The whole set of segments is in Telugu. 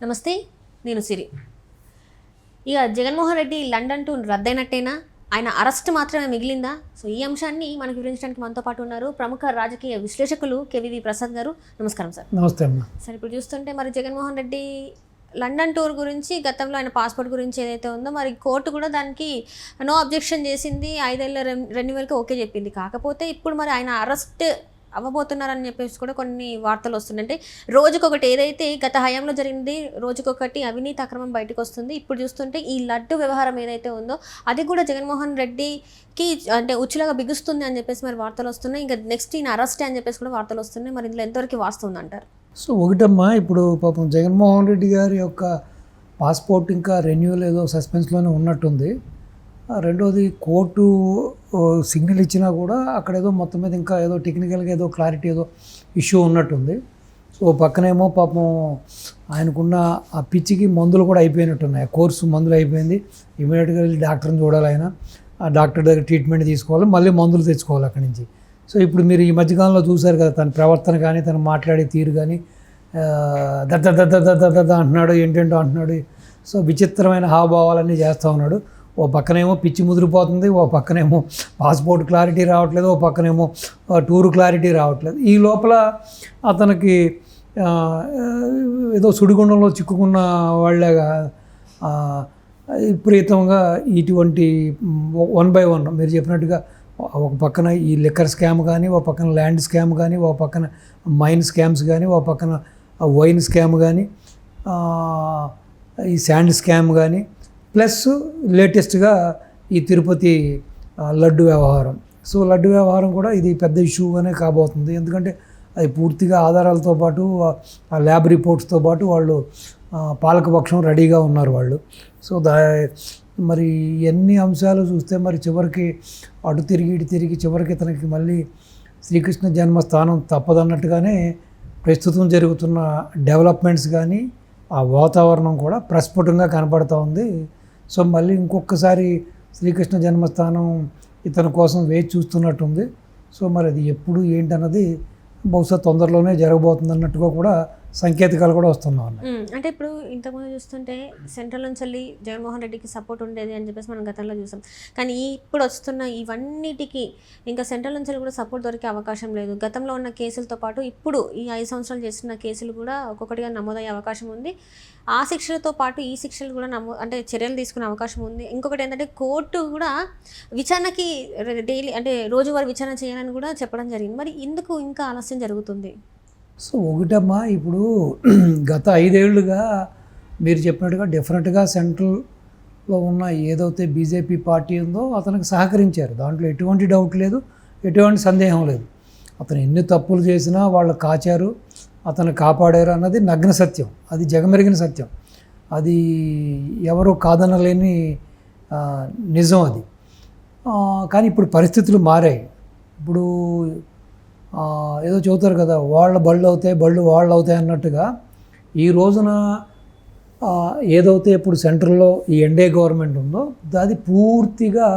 నమస్తే, నేను సిరి. ఇక జగన్మోహన్ రెడ్డి లండన్ టూర్ రద్దయినట్టేనా, ఆయన అరెస్ట్ మాత్రమే మిగిలిందా? సో ఈ అంశాన్ని మనకు వివరించడానికి మనతో పాటు ఉన్నారు ప్రముఖ రాజకీయ విశ్లేషకులు కేవీవి ప్రసాద్ గారు. నమస్కారం సార్. నమస్తే అమ్మా. సార్, ఇప్పుడు చూస్తుంటే మరి జగన్మోహన్ రెడ్డి లండన్ టూర్ గురించి, గతంలో ఆయన పాస్పోర్ట్ గురించి ఏదైతే ఉందో మరి కోర్టు కూడా దానికి నో అబ్జెక్షన్ చేసింది, 5 ఏళ్ల రెన్యువల్కి ఓకే చెప్పింది. కాకపోతే ఇప్పుడు మరి ఆయన అరెస్ట్ అవ్వబోతున్నారని చెప్పేసి కూడా కొన్ని వార్తలు వస్తున్నాయి. అంటే రోజుకొకటి, ఏదైతే గత హయాంలో జరిగింది రోజుకొకటి అవినీతి అక్రమం బయటకు వస్తుంది. ఇప్పుడు చూస్తుంటే ఈ లడ్డు వ్యవహారం ఏదైతే ఉందో అది కూడా జగన్మోహన్ రెడ్డికి అంటే ఉచ్చులాగా బిగుస్తుంది అని చెప్పేసి మరి వార్తలు వస్తున్నాయి. ఇంకా నెక్స్ట్ ఈయన అరెస్ట్ అని చెప్పేసి కూడా వార్తలు వస్తున్నాయి. మరి ఇందులో ఎంతవరకు వాస్తవం అంటారు? సో ఒకటమ్మా, ఇప్పుడు పాపం జగన్మోహన్ రెడ్డి గారి యొక్క పాస్పోర్ట్ ఇంకా రెన్యూవల్ ఏదో సస్పెన్స్లోనే ఉన్నట్టుంది. రెండోది కోర్టు సిగ్నల్ ఇచ్చినా కూడా అక్కడ ఏదో మొత్తం మీద ఇంకా ఏదో టెక్నికల్గా ఏదో క్లారిటీ ఏదో ఇష్యూ ఉన్నట్టుంది. సో పక్కనేమో పాపం ఆయనకున్న ఆ పిచ్చికి మందులు కూడా అయిపోయినట్టున్నాయి. కోర్సు మందులు అయిపోయింది, ఇమీడియట్గా వెళ్ళి డాక్టర్ని చూడాలి, ఆయన ఆ డాక్టర్ దగ్గర ట్రీట్మెంట్ తీసుకోవాలి, మళ్ళీ మందులు తెచ్చుకోవాలి అక్కడి నుంచి. సో ఇప్పుడు మీరు ఈ మధ్యకాలంలో చూశారు కదా, తన ప్రవర్తన కానీ తను మాట్లాడే తీరు కానీ దద్ద దద్ద దద్ద దద్ద అంటున్నాడు, ఏంటంటో అంటున్నాడు. సో విచిత్రమైన హావభావాలన్నీ చేస్తూ ఉన్నాడు. ఓ పక్కనేమో పిచ్చి ముదిరిపోతుంది, ఓ పక్కనేమో పాస్పోర్ట్ క్లారిటీ రావట్లేదు, ఓ పక్కనేమో టూరు క్లారిటీ రావట్లేదు. ఈ లోపల అతనికి ఏదో సుడిగుండంలో చిక్కుకున్న వాళ్ళగా విపరీతంగా ఇటువంటి 1 by 1 మీరు చెప్పినట్టుగా ఒక పక్కన ఈ లిక్కర్ స్కామ్ కానీ, ఒక పక్కన ల్యాండ్ స్కామ్ కానీ, ఒక పక్కన మైన్ స్కామ్స్ కానీ, ఒక పక్కన వైన్ స్కామ్ కానీ, ఈ శాండ్ స్కామ్ కానీ, ప్లస్ లేటెస్ట్గా ఈ తిరుపతి లడ్డు వ్యవహారం. సో లడ్డు వ్యవహారం కూడా ఇది పెద్ద ఇష్యూగానే కాబోతుంది. ఎందుకంటే అది పూర్తిగా ఆధారాలతో పాటు ఆ ల్యాబ్ రిపోర్ట్స్తో పాటు వాళ్ళు పాలకపక్షం రెడీగా ఉన్నారు వాళ్ళు. సో మరి ఎన్ని అంశాలు చూస్తే మరి చివరికి అటు తిరిగి ఇటు తిరిగి చివరికి ఇతనికి మళ్ళీ శ్రీకృష్ణ జన్మస్థానం తప్పదన్నట్టుగానే ప్రస్తుతం జరుగుతున్న డెవలప్మెంట్స్ కానీ ఆ వాతావరణం కూడా ప్రస్ఫుటంగా కనపడుతూ ఉంది. సో మళ్ళీ ఇంకొకసారి శ్రీకృష్ణ జన్మస్థానం ఇతని కోసం వేచి చూస్తున్నట్టుంది. సో మరి అది ఎప్పుడు ఏంటన్నది బహుశా తొందరలోనే జరగబోతుంది అన్నట్టుగా కూడా సంకేతాలు కూడా వస్తున్నాయి. అంటే ఇప్పుడు ఇంతకుముందు చూస్తుంటే సెంట్రల్ నుంచి వెళ్ళి జగన్మోహన్ రెడ్డికి సపోర్ట్ ఉండేది అని చెప్పేసి మనం గతంలో చూసాం. కానీ ఇప్పుడు వస్తున్న ఇవన్నిటికీ ఇంకా సెంట్రల్ నుంచి కూడా సపోర్ట్ దొరికే అవకాశం లేదు. గతంలో ఉన్న కేసులతో పాటు ఇప్పుడు ఈ 5 సంవత్సరాలు చేస్తున్న కేసులు కూడా ఒక్కొక్కటిగా నమోదయ్యే అవకాశం ఉంది. ఆ శిక్షలతో పాటు ఈ శిక్షలు కూడా అంటే చర్యలు తీసుకునే అవకాశం ఉంది. ఇంకొకటి ఏంటంటే కోర్టు కూడా విచారణకి డైలీ అంటే రోజువారీ విచారణ చేయాలని కూడా చెప్పడం జరిగింది. మరి ఎందుకు ఇంకా ఆలస్యం జరుగుతుంది? సో ఒకటమ్మా, ఇప్పుడు గత 5 ఏళ్ళుగా మీరు చెప్పినట్టుగా డెఫినెట్గా సెంట్రల్లో ఉన్న ఏదైతే బీజేపీ పార్టీ ఉందో అతనికి సహకరించారు. దాంట్లో ఎటువంటి డౌట్ లేదు, ఎటువంటి సందేహం లేదు. అతను ఎన్ని తప్పులు చేసినా వాళ్ళు కాచారు, అతను కాపాడారు అన్నది నగ్న సత్యం, అది జగమెరిగిన సత్యం, అది ఎవరు కాదనలేని నిజం అది. కానీ ఇప్పుడు పరిస్థితులు మారాయి. ఇప్పుడు ఏదో చెబుతారు కదా, వాళ్ళ బళ్ళు అవుతాయి బళ్ళు వాళ్ళు అవుతాయి అన్నట్టుగా ఈ రోజున ఏదైతే ఇప్పుడు సెంట్రల్లో ఈ ఎన్డీఏ గవర్నమెంట్ ఉందో అది పూర్తిగా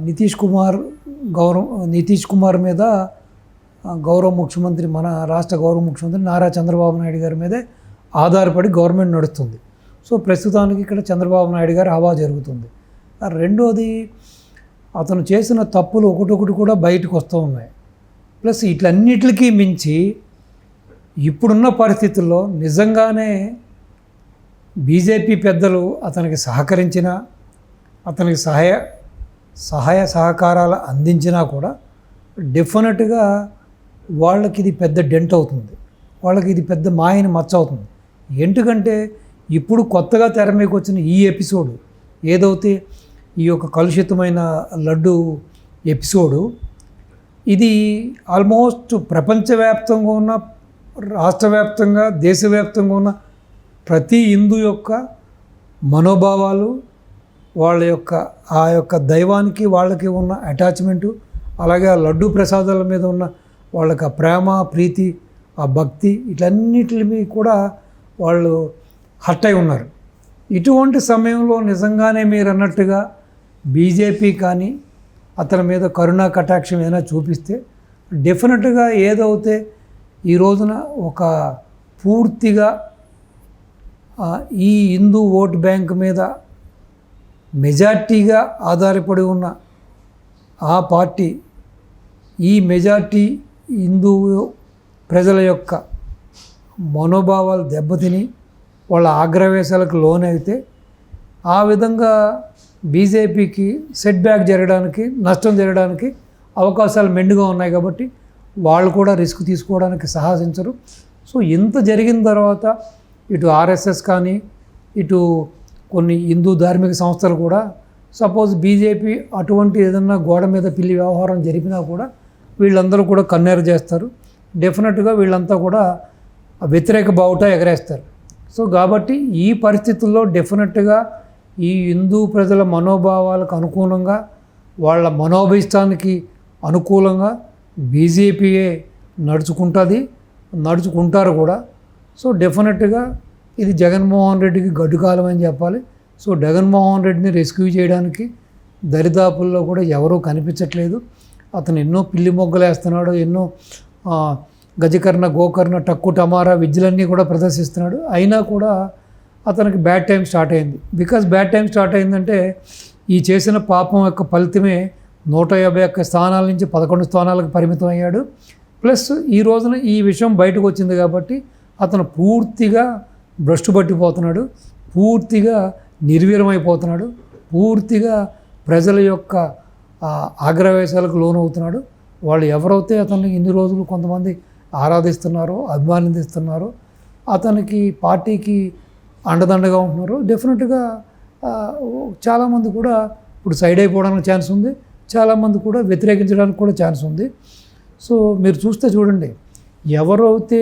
నితీష్ కుమార్ మీద గౌరవ ముఖ్యమంత్రి, మన రాష్ట్ర గౌరవ ముఖ్యమంత్రి నారా చంద్రబాబు నాయుడు గారి మీదే ఆధారపడి గవర్నమెంట్ నడుస్తుంది. సో ప్రస్తుతానికి ఇక్కడ చంద్రబాబు నాయుడు గారి హవా జరుగుతుంది. రెండోది, అతను చేసిన తప్పులు ఒకటొకటి కూడా బయటకు వస్తూ ఉన్నాయి. ప్లస్ ఇట్లన్నిటికీ మించి ఇప్పుడున్న పరిస్థితుల్లో నిజంగానే బీజేపీ పెద్దలు అతనికి సహకరించినా, అతనికి సహాయ సహకారాలు అందించినా కూడా డెఫినెట్గా వాళ్ళకి ఇది పెద్ద డెంట్ అవుతుంది, వాళ్ళకి ఇది పెద్ద మాయని మచ్చ అవుతుంది. ఎందుకంటే ఇప్పుడు కొత్తగా తెర మీకు వచ్చిన ఈ ఎపిసోడు ఏదైతే ఈ యొక్క కలుషితమైన లడ్డు ఎపిసోడు, ఇది ఆల్మోస్ట్ ప్రపంచవ్యాప్తంగా ఉన్న, రాష్ట్ర వ్యాప్తంగా, దేశవ్యాప్తంగా ఉన్న ప్రతి హిందూ యొక్క మనోభావాలు, వాళ్ళ యొక్క ఆ యొక్క దైవానికి వాళ్ళకి ఉన్న అటాచ్మెంటు, అలాగే ఆ లడ్డు ప్రసాదాల మీద ఉన్న వాళ్ళకి ఆ ప్రేమ, ప్రీతి, ఆ భక్తి, ఇట్లన్నిటిని కూడా వాళ్ళు హర్ట్ అయి ఉన్నారు. ఇటువంటి సమయంలో నిజంగానే మీరు అన్నట్టుగా బీజేపీ కానీ అతని మీద కరుణా కటాక్షం ఏమైనా చూపిస్తే డెఫినెట్గా ఏదైతే ఈ రోజున ఒక పూర్తిగా ఈ హిందూ ఓటు బ్యాంక్ మీద మెజార్టీగా ఆధారపడి ఉన్న ఆ పార్టీ ఈ మెజార్టీ హిందూ ప్రజల యొక్క మనోభావాలు దెబ్బతిని వాళ్ళ ఆగ్రవేశాలకు లోనైతే ఆ విధంగా బీజేపీకి సెట్ బ్యాక్ జరగడానికి, నష్టం జరగడానికి అవకాశాలు మెండుగా ఉన్నాయి కాబట్టి వాళ్ళు కూడా రిస్క్ తీసుకోవడానికి సాహసించరు. సో ఇంత జరిగిన తర్వాత ఇటు ఆర్ఎస్ఎస్ కానీ ఇటు కొన్ని హిందూ ధార్మిక సంస్థలు కూడా సపోజ్ బీజేపీ అటువంటి ఏదన్నా గోడ మీద పిల్లి వ్యవహారం జరిపినా కూడా వీళ్ళందరూ కూడా కన్నెర చేస్తారు. డెఫినెట్గా వీళ్ళంతా కూడా వ్యతిరేక బావుట ఎగరేస్తారు. సో కాబట్టి ఈ పరిస్థితుల్లో డెఫినెట్గా ఈ హిందూ ప్రజల మనోభావాలకు అనుకూలంగా, వాళ్ళ మనోభీష్టానికి అనుకూలంగా బీజేపీయే నడుచుకుంటారు కూడా. సో డెఫినెట్గా ఇది జగన్మోహన్ రెడ్డికి గడ్డుకాలం అని చెప్పాలి. సో జగన్మోహన్ రెడ్డిని రెస్క్యూ చేయడానికి దరిదాపుల్లో కూడా ఎవరూ కనిపించట్లేదు. అతను ఎన్నో పిల్లి మొగ్గలు వేస్తున్నాడు, ఎన్నో గజకర్ణ, గోకర్ణ, టక్కు టమారా విద్యలన్నీ కూడా ప్రదర్శిస్తున్నాడు. అయినా కూడా అతనికి బ్యాడ్ టైం స్టార్ట్ అయింది. బికాజ్ బ్యాడ్ టైం స్టార్ట్ అయిందంటే ఈ చేసిన పాపం యొక్క ఫలితమే 151 స్థానాల నుంచి 11 స్థానాలకు పరిమితం అయ్యాడు. ప్లస్ ఈ రోజున ఈ విషయం బయటకు వచ్చింది కాబట్టి అతను పూర్తిగా భ్రష్టు పట్టిపోతున్నాడు, పూర్తిగా నిర్వీర్యమైపోతున్నాడు, పూర్తిగా ప్రజల యొక్క ఆగ్రవేశాలకు లోనవుతున్నాడు. వాళ్ళు ఎవరైతే అతన్ని ఇన్ని రోజులు కొంతమంది ఆరాధిస్తున్నారో, అభిమానిస్తున్నారో, అతనికి పార్టీకి అండదండగా ఉంటున్నారు. డెఫినెట్గా చాలామంది కూడా ఇప్పుడు సైడ్ అయిపోవడానికి ఛాన్స్ ఉంది, చాలామంది కూడా వ్యతిరేకించడానికి కూడా ఛాన్స్ ఉంది. సో మీరు చూస్తే చూడండి, ఎవరైతే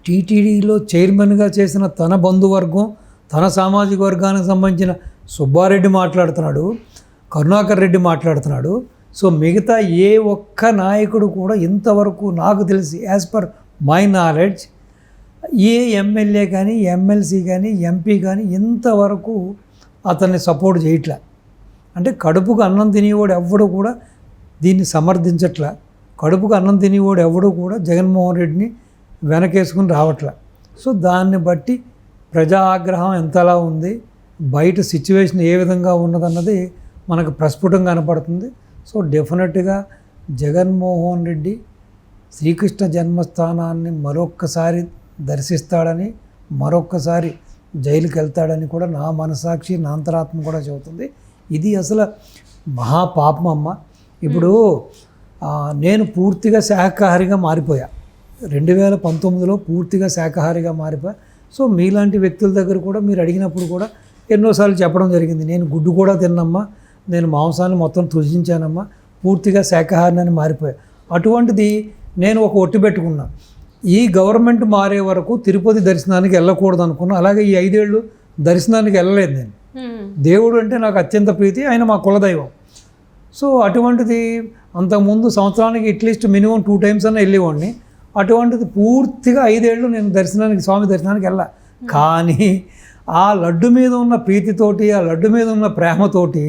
టీటీడీలో చైర్మన్గా చేసిన తన బంధువర్గం, తన సామాజిక వర్గానికి సంబంధించిన సుబ్బారెడ్డి మాట్లాడుతున్నాడు, కరుణాకర్ రెడ్డి మాట్లాడుతున్నాడు. సో మిగతా ఏ ఒక్క నాయకుడు కూడా ఇంతవరకు నాకు తెలిసి as per my knowledge A MLA కానీ, ఎమ్మెల్సీ కానీ, ఎంపీ కానీ ఇంతవరకు అతన్ని సపోర్ట్ చేయట్లే. అంటే కడుపుకు అన్నం తినేవాడు ఎవడు కూడా దీన్ని సమర్థించట్లే. కడుపుకు అన్నం తినేవాడు ఎవడు కూడా జగన్మోహన్ రెడ్డిని వెనకేసుకుని రావట్లే. సో దాన్ని బట్టి ప్రజా ఆగ్రహం ఎంతలా ఉంది, బయట సిచ్యువేషన్ ఏ విధంగా ఉన్నదన్నది మనకు ప్రస్ఫుటంగా కనపడుతుంది. సో డెఫినెట్గా జగన్మోహన్ రెడ్డి శ్రీకృష్ణ జన్మస్థానాన్ని మరొక్కసారి దర్శిస్తాడని, మరొక్కసారి జైలుకి వెళ్తాడని కూడా నా మనసాక్షి, నా అంతరాత్మ కూడా చెబుతుంది. ఇది అసలు మహాపాపం అమ్మ. ఇప్పుడు నేను పూర్తిగా శాకాహారిగా మారిపోయా, 2019లో పూర్తిగా శాకాహారిగా మారిపోయా. సో మీలాంటి వ్యక్తుల దగ్గర కూడా మీరు అడిగినప్పుడు కూడా ఎన్నోసార్లు చెప్పడం జరిగింది, నేను గుడ్డు కూడా తిన్నమ్మా, నేను మాంసాన్ని మొత్తం త్రుజించానమ్మా, పూర్తిగా శాకాహారిని మారిపోయా. అటువంటిది నేను ఒక ఒట్టు పెట్టుకున్నా, ఈ గవర్నమెంట్ మారే వరకు తిరుపతి దర్శనానికి వెళ్ళకూడదు అనుకున్నా. అలాగే ఈ 5 ఏళ్ళు దర్శనానికి వెళ్ళలేదు నేను. దేవుడు అంటే నాకు అత్యంత ప్రీతి, ఆయన మా కులదైవం. సో అటువంటిది అంతకుముందు సంవత్సరానికి అట్లీస్ట్ మినిమం 2 టైమ్స్ అన్నా వెళ్ళేవాడిని. అటువంటిది పూర్తిగా 5 ఏళ్ళు నేను స్వామి దర్శనానికి వెళ్ళా. కానీ ఆ లడ్డు మీద ఉన్న ప్రీతితోటి, ఆ లడ్డు మీద ఉన్న ప్రేమతోటి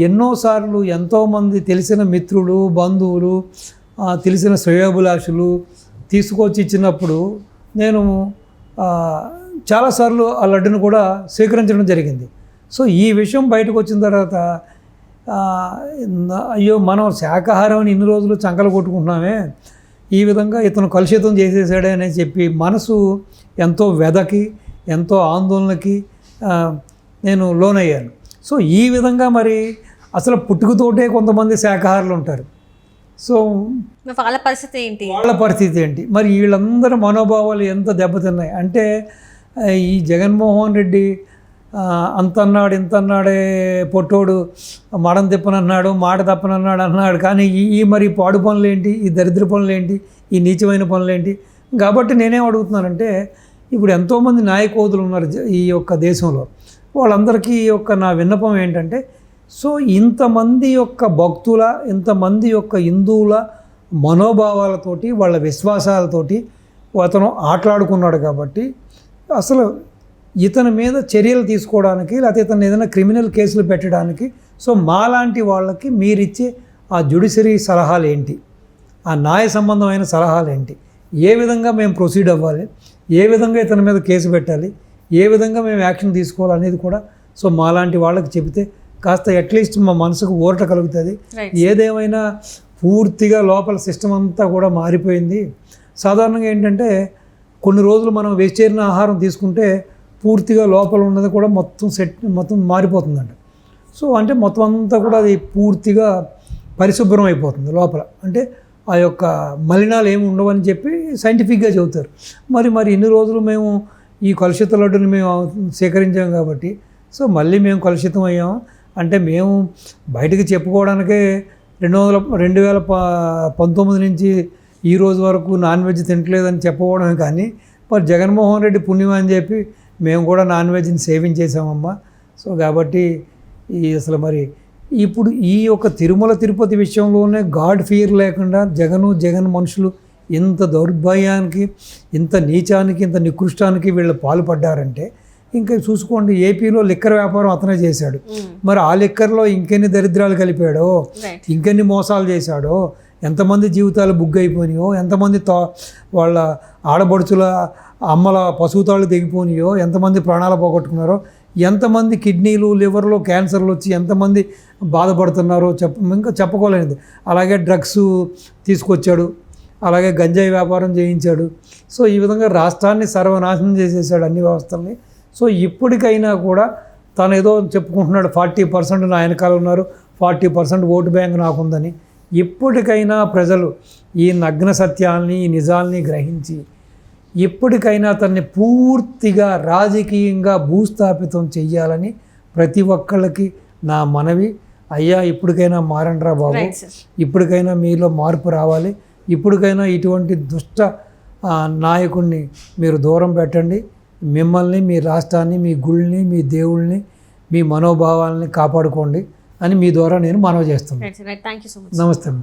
ఎన్నోసార్లు ఎంతోమంది తెలిసిన మిత్రులు, బంధువులు, తెలిసిన శ్రేయోభిలాషులు తీసుకొచ్చి ఇచ్చినప్పుడు నేను చాలాసార్లు ఆ లడ్డును కూడా స్వీకరించడం జరిగింది. సో ఈ విషయం బయటకు వచ్చిన తర్వాత అయ్యో మనం శాకాహారం ఇన్ని రోజులు చంకలు కొట్టుకుంటున్నామే, ఈ విధంగా ఇతను కలుషితం చేసేసాడే అని చెప్పి మనసు ఎంతో వెదకి, ఎంతో ఆందోళనకి నేను లోనయ్యాను. సో ఈ విధంగా మరి అసలు పుట్టుకతోటే కొంతమంది శాకాహారులు ఉంటారు. సో వాళ్ళ పరిస్థితి ఏంటి మరి? వీళ్ళందరూ మనోభావాలు ఎంత దెబ్బతిన్నాయి అంటే, ఈ జగన్మోహన్ రెడ్డి అంతన్నాడు ఇంతన్నాడే, పొట్టోడు మడం తిప్పనన్నాడు, మాట తప్పనన్నాడు అన్నాడు. కానీ ఈ మరి పాడు పనులు ఏంటి, ఈ దరిద్ర పనులు ఏంటి, ఈ నీచమైన పనులు ఏంటి? కాబట్టి నేనేం అడుగుతున్నానంటే, ఇప్పుడు ఎంతోమంది నాయకోదులు ఉన్నారు ఈ యొక్క దేశంలో, వాళ్ళందరికీ యొక్క నా విన్నపం ఏంటంటే, సో ఇంతమంది యొక్క భక్తుల, ఇంతమంది యొక్క హిందువుల మనోభావాలతోటి, వాళ్ళ విశ్వాసాలతోటి అతను ఆటలాడుకున్నాడు. కాబట్టి అసలు ఇతని మీద చర్యలు తీసుకోవడానికి, లేకపోతే ఇతను ఏదైనా క్రిమినల్ కేసులు పెట్టడానికి, సో మాలాంటి వాళ్ళకి మీరిచ్చే ఆ జ్యుడిషరీ సలహాలు ఏంటి, ఆ న్యాయ సంబంధమైన సలహాలు ఏంటి, ఏ విధంగా మేము ప్రొసీడ్ అవ్వాలి, ఏ విధంగా ఇతని మీద కేసు పెట్టాలి, ఏ విధంగా మేము యాక్షన్ తీసుకోవాలి అనేది కూడా సో మాలాంటి వాళ్ళకి చెబితే కాస్త అట్లీస్ట్ మా మనసుకు ఊరట కలుగుతుంది. ఏదేమైనా పూర్తిగా లోపల సిస్టమ్ అంతా కూడా మారిపోయింది. సాధారణంగా ఏంటంటే కొన్ని రోజులు మనం వెజిటేరియన్ ఆహారం తీసుకుంటే పూర్తిగా లోపల ఉన్నది కూడా మొత్తం మారిపోతుందంట. సో అంటే మొత్తం అంతా కూడా అది పూర్తిగా పరిశుభ్రం అయిపోతుంది లోపల. అంటే ఆ యొక్క మలినాలు ఏమి ఉండవని చెప్పి సైంటిఫిక్గా చెబుతారు. మరి ఇన్ని రోజులు మేము ఈ కలుషిత లడ్డుని మేము సేకరించాం కాబట్టి సో మళ్ళీ మేము కలుషితం అయ్యాము అంటే మేము బయటికి చెప్పుకోవడానికే 2019 నుంచి ఈ రోజు వరకు నాన్ వెజ్ తినట్లేదని చెప్పుకోవడమే కానీ మరి జగన్మోహన్ రెడ్డి పుణ్యం అని చెప్పి మేము కూడా నాన్ వెజ్ని సేవించేసామమ్మా. సో కాబట్టి అసలు మరి ఇప్పుడు ఈ యొక్క తిరుమల తిరుపతి విషయంలోనే గాడ్ ఫియర్ లేకుండా జగన్ మనుషులు ఇంత దౌర్భాగ్యానికి, ఇంత నీచానికి, ఇంత నికృష్టానికి వీళ్ళు పాల్పడ్డారంటే ఇంకా చూసుకోండి. ఏపీలో లిక్కర్ వ్యాపారం అతనే చేశాడు. మరి ఆ లిక్కర్లో ఇంకెన్ని దరిద్రాలు కలిపాడో, ఇంకెన్ని మోసాలు చేశాడో, ఎంతమంది జీవితాలు బుగ్గైపోయినాయో, ఎంతమంది వాళ్ళ ఆడబడుచుల అమ్మల పశువుతాళ్ళు తెగిపోయినాయో, ఎంతమంది ప్రాణాలు పోగొట్టుకున్నారో, ఎంతమంది కిడ్నీలు లివర్లో క్యాన్సర్లు వచ్చి ఎంతమంది బాధపడుతున్నారో ఇంకా చెప్పుకోలేనిది. అలాగే డ్రగ్స్ తీసుకొచ్చాడు, అలాగే గంజాయి వ్యాపారం చేయించాడు. సో ఈ విధంగా రాష్ట్రాన్ని సర్వనాశనం చేసేసాడు అన్ని వ్యవస్థల్ని. సో ఇప్పటికైనా కూడా తను ఏదో చెప్పుకుంటున్నాడు 40% నా వెనకాల ఉన్నారు, 40% ఓటు బ్యాంక్ నాకుందని. ఇప్పటికైనా ప్రజలు ఈ నగ్న సత్యాల్ని, ఈ నిజాల్ని గ్రహించి ఇప్పటికైనా అతన్ని పూర్తిగా రాజకీయంగా భూస్థాపితం చెయ్యాలని ప్రతి ఒక్కళ్ళకి నా మనవి. అయ్యా ఇప్పటికైనా మారండ్రా బాబు, ఇప్పటికైనా మీలో మార్పు రావాలి, ఇప్పటికైనా ఇటువంటి దుష్ట నాయకుడిని మీరు దూరం పెట్టండి. మిమ్మల్ని, మీ రాష్ట్రాన్ని, మీ గుళ్ళని, మీ దేవుళ్ళని, మీ మనోభావాలని కాపాడుకోండి అని మీ ద్వారా నేను మనవి చేస్తున్నాను. Thank you so much. నమస్తే అమ్మ.